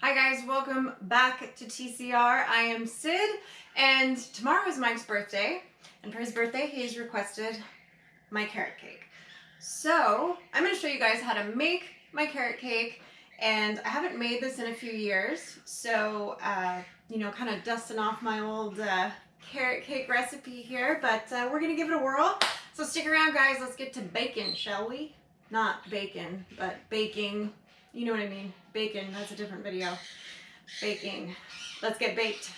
Hi guys, welcome back to TCR. I am Sid, and tomorrow is Mike's birthday, and for his birthday he's requested my carrot cake. So I'm going to show you guys how to make my carrot cake, and I haven't made this in a few years, so kind of dusting off my old carrot cake recipe here, but we're going to give it a whirl. So stick around guys, let's get to baking, shall we? Not bacon, but baking. You know what I mean. Bacon, that's a different video. Baking. Let's get baked.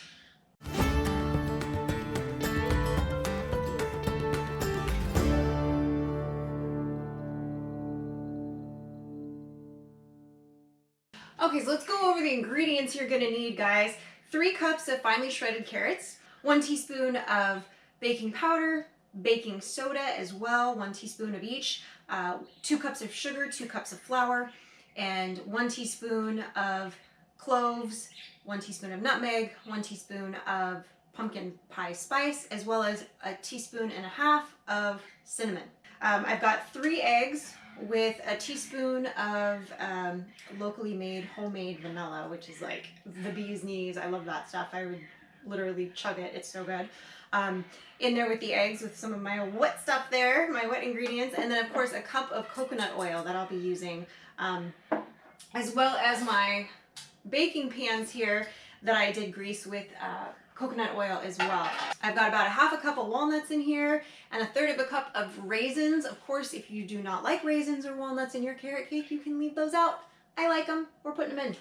Okay, so let's go over the ingredients you're gonna need, guys. 3 cups of finely shredded carrots, 1 teaspoon of baking powder, baking soda as well, 1 teaspoon of each, 2 cups of sugar, 2 cups of flour, and 1 teaspoon of cloves, 1 teaspoon of nutmeg, 1 teaspoon of pumpkin pie spice, as well as a teaspoon and a half of cinnamon. I've got 3 eggs with a teaspoon of locally made homemade vanilla, which is like the bee's knees. I love that stuff. I would literally chug it. It's so good. In there with the eggs with some of my wet stuff there, my wet ingredients, and then of course a cup of coconut oil that I'll be using, as well as my baking pans here that I did grease with coconut oil as well. I've got about a half a cup of walnuts in here and a third of a cup of raisins. Of course, if you do not like raisins or walnuts in your carrot cake, you can leave those out. I like them. We're putting them in.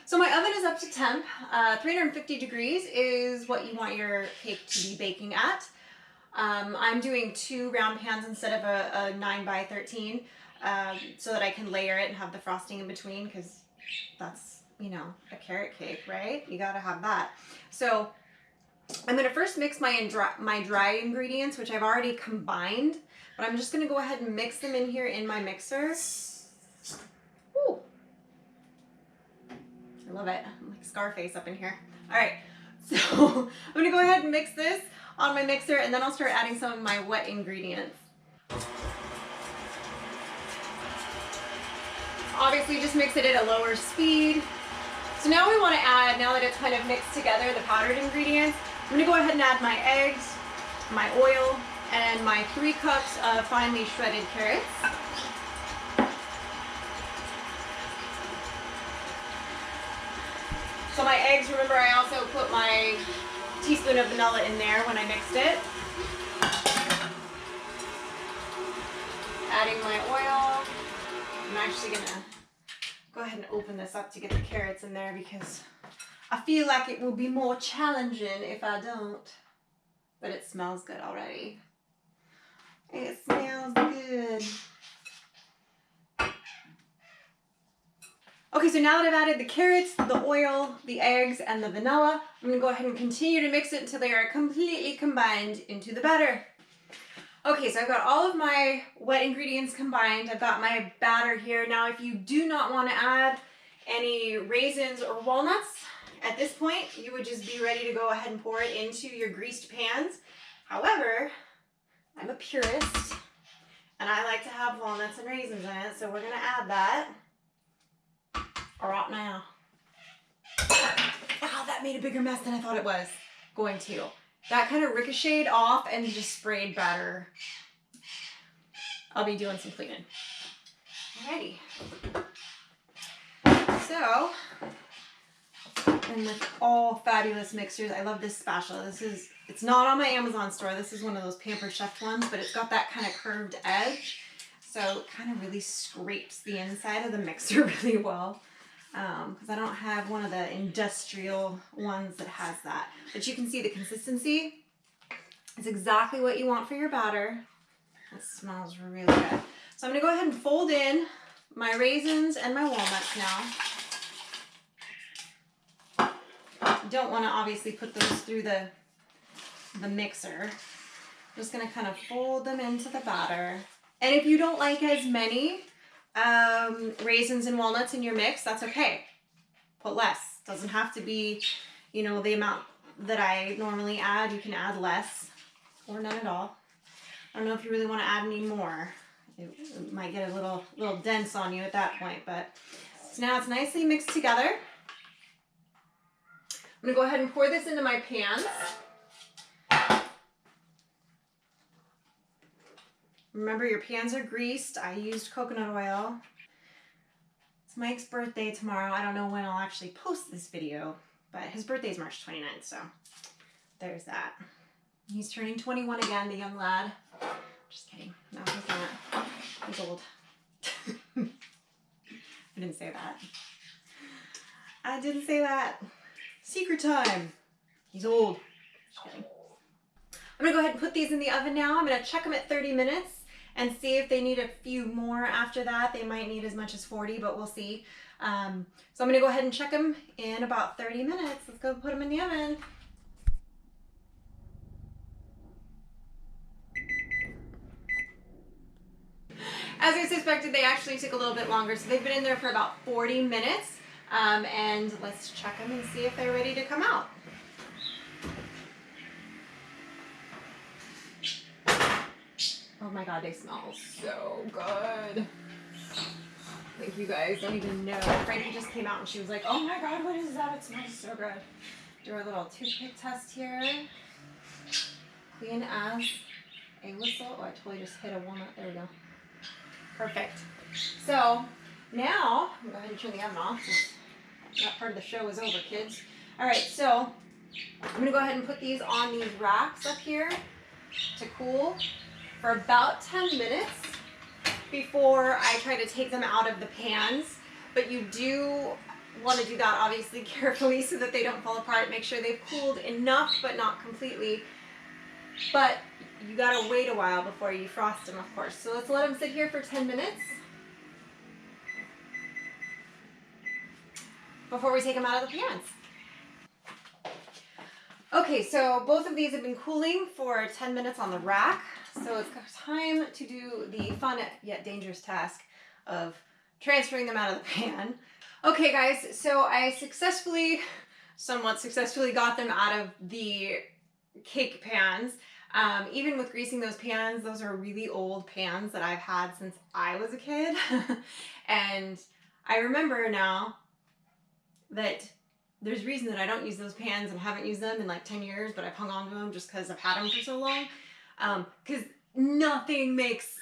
So my oven is up to temp. 350 degrees is what you want your cake to be baking at. I'm doing 2 round pans instead of a 9 by 13 so that I can layer it and have the frosting in between, because that's, a carrot cake, right? You gotta have that. So I'm gonna first mix my dry ingredients, which I've already combined, but I'm just gonna go ahead and mix them in here in my mixer. Ooh. I love it. I'm like Scarface up in here. All right, so I'm gonna go ahead and mix this on my mixer, and then I'll start adding some of my wet ingredients. Obviously just mix it at a lower speed. So now we want to add, now that it's kind of mixed together, the powdered ingredients, I'm gonna go ahead and add my eggs, my oil, and my 3 cups of finely shredded carrots. So my eggs, remember I also put my teaspoon of vanilla in there when I mixed it. Adding my oil. I'm actually gonna go ahead and open this up to get the carrots in there because I feel like it will be more challenging if I don't. But it smells good already. It smells good. Okay, so now that I've added the carrots, the oil, the eggs, and the vanilla, I'm gonna go ahead and continue to mix it until they are completely combined into the batter. Okay, so I've got all of my wet ingredients combined. I've got my batter here. Now, if you do not want to add any raisins or walnuts, at this point, you would just be ready to go ahead and pour it into your greased pans. However, I'm a purist, and I like to have walnuts and raisins in it, so we're gonna add that. Right now. Wow, that made a bigger mess than I thought it was going to. That kind of ricocheted off and just sprayed batter. I'll be doing some cleaning. Alrighty. So, and with all fabulous mixers, I love this spatula. It's not on my Amazon store. This is one of those Pampered Chef ones, but it's got that kind of curved edge. So it kind of really scrapes the inside of the mixer really well. Because I don't have one of the industrial ones that has that. But you can see the consistency. It's exactly what you want for your batter. It smells really good. So I'm going to go ahead and fold in my raisins and my walnuts now. You don't want to obviously put those through the mixer. I'm just going to kind of fold them into the batter. And if you don't like as many raisins and walnuts in your mix, that's okay. Put less. Doesn't have to be, you know, the amount that I normally add. You can add less or none at all. I don't know if you really want to add any more. It might get a little dense on you at that point, but so now it's nicely mixed together. I'm gonna go ahead and pour this into my pans. Remember, your pans are greased. I used coconut oil. It's Mike's birthday tomorrow. I don't know when I'll actually post this video, but his birthday is March 29th, so there's that. He's turning 21 again, the young lad. Just kidding. No, he's not. He's old. I didn't say that. I didn't say that. Secret time. He's old. Just kidding. I'm gonna go ahead and put these in the oven now. I'm gonna check them at 30 minutes and see if they need a few more after that. They might need as much as 40, but we'll see. So I'm gonna go ahead and check them in about 30 minutes. Let's go put them in the oven. As I suspected, they actually took a little bit longer. So they've been in there for about 40 minutes. And let's check them and see if they're ready to come out. Oh my God, they smell so good. Like, you guys don't even know. Frankie just came out and she was like, oh my God, what is that? It smells so good. Do our little toothpick test here. Clean as a whistle. Oh, I totally just hit a walnut. There we go. Perfect. So now, I'm going to go ahead and turn the oven off. That part of the show is over, kids. All right, so I'm going to go ahead and put these on these racks up here to cool for about 10 minutes before I try to take them out of the pans. But you do want to do that obviously carefully so that they don't fall apart. Make sure they've cooled enough but not completely. But you gotta wait a while before you frost them, of course. So let's let them sit here for 10 minutes before we take them out of the pans. Okay, so both of these have been cooling for 10 minutes on the rack. So it's time to do the fun yet dangerous task of transferring them out of the pan. Okay guys, so I somewhat successfully got them out of the cake pans. Even with greasing those pans, those are really old pans that I've had since I was a kid. And I remember now that there's reason that I don't use those pans and haven't used them in like 10 years, but I've hung on to them just because I've had them for so long. Because nothing comes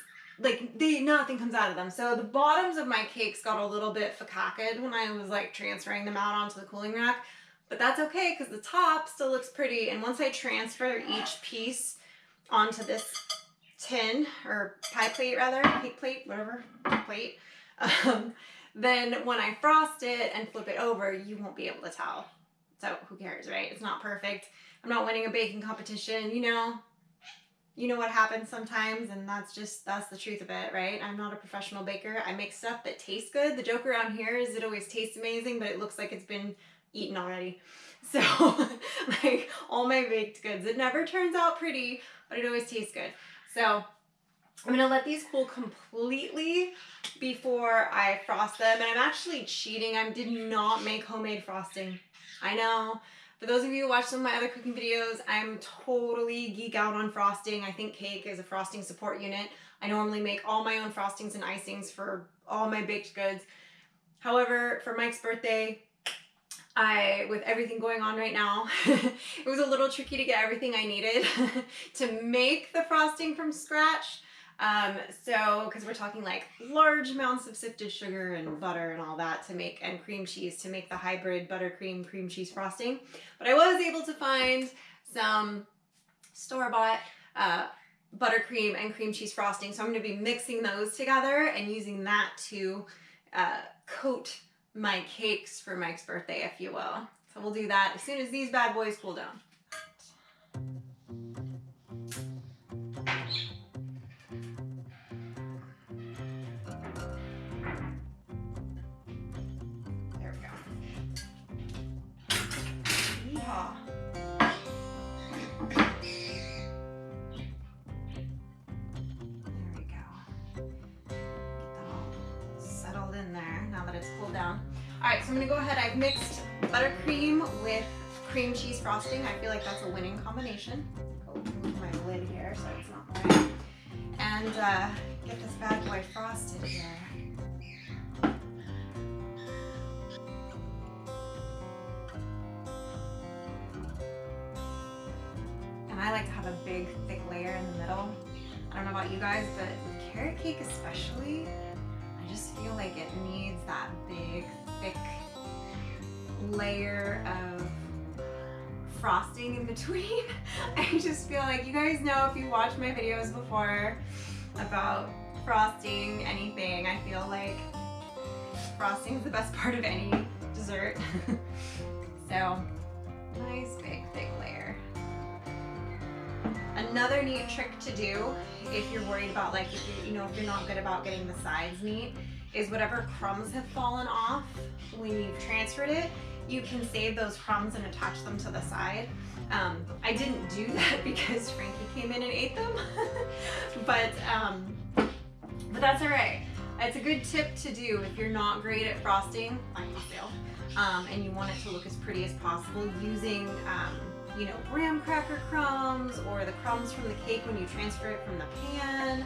out of them. So the bottoms of my cakes got a little bit fakaked when I was like transferring them out onto the cooling rack, but that's okay because the top still looks pretty. And once I transfer each piece onto this tin or pie plate rather, cake plate, whatever, plate, then when I frost it and flip it over, you won't be able to tell. So who cares, right? It's not perfect. I'm not winning a baking competition, you know what happens sometimes, and that's the truth of it, right? I'm not a professional baker. I make stuff that tastes good. The joke around here is it always tastes amazing, but it looks like it's been eaten already. So like all my baked goods, it never turns out pretty, but it always tastes good. So I'm gonna let these cool completely before I frost them. And I'm actually cheating. I did not make homemade frosting. I know. For those of you who watch some of my other cooking videos, I'm totally geek out on frosting. I think cake is a frosting support unit. I normally make all my own frostings and icings for all my baked goods. However, for Mike's birthday, with everything going on right now, it was a little tricky to get everything I needed to make the frosting from scratch. Because we're talking like large amounts of sifted sugar and butter and all that to make, and cream cheese to make the hybrid buttercream cream cheese frosting. But I was able to find some store-bought buttercream and cream cheese frosting. So I'm going to be mixing those together and using that to coat my cakes for Mike's birthday, if you will. So we'll do that as soon as these bad boys cool down. Settled in there now that it's cooled down. All right, so I'm gonna go ahead. I've mixed buttercream with cream cheese frosting. I feel like that's a winning combination. I'll move my lid here so it's not wet. And get this bad boy frosted here. And I like to have a big, thick layer in the middle. I don't know about you guys, but with carrot cake especially, I just feel like it needs that big, thick layer of frosting in between. I just feel like, you guys know if you watched my videos before about frosting anything, I feel like frosting is the best part of any dessert. So, nice big thick layer. Another neat trick to do if you're worried about, like, if you're not good about getting the sides neat, is whatever crumbs have fallen off when you've transferred it, you can save those crumbs and attach them to the side. I didn't do that because Frankie came in and ate them, but that's all right. It's a good tip to do if you're not great at frosting, like myself, and you want it to look as pretty as possible, using graham cracker crumbs or the crumbs from the cake when you transfer it from the pan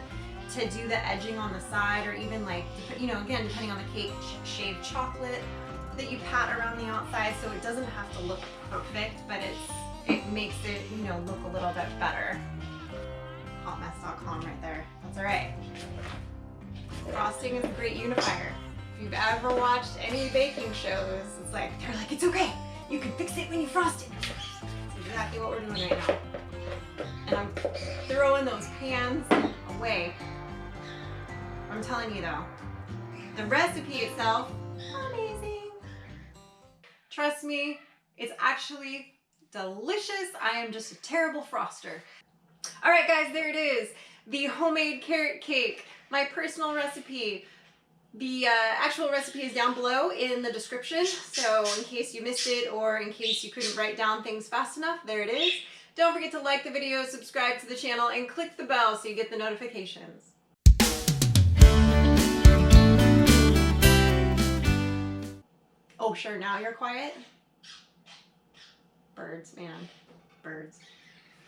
to do the edging on the side, or even, like, again, depending on the cake, shaved chocolate that you pat around the outside, so it doesn't have to look perfect, but it makes it, look a little bit better. Hotmess.com right there. That's all right. Frosting is a great unifier. If you've ever watched any baking shows, it's like, they're like, it's okay, you can fix it when you frost it. That's exactly what we're doing right now. And I'm throwing those pans away. I'm telling you though, the recipe itself, amazing. Trust me, it's actually delicious. I am just a terrible froster. All right, guys, there it is. The homemade carrot cake, my personal recipe. The actual recipe is down below in the description, so in case you missed it or in case you couldn't write down things fast enough, there it is. Don't forget to like the video, subscribe to the channel, and click the bell so you get the notifications. Oh, sure, now you're quiet? Birds, man. Birds.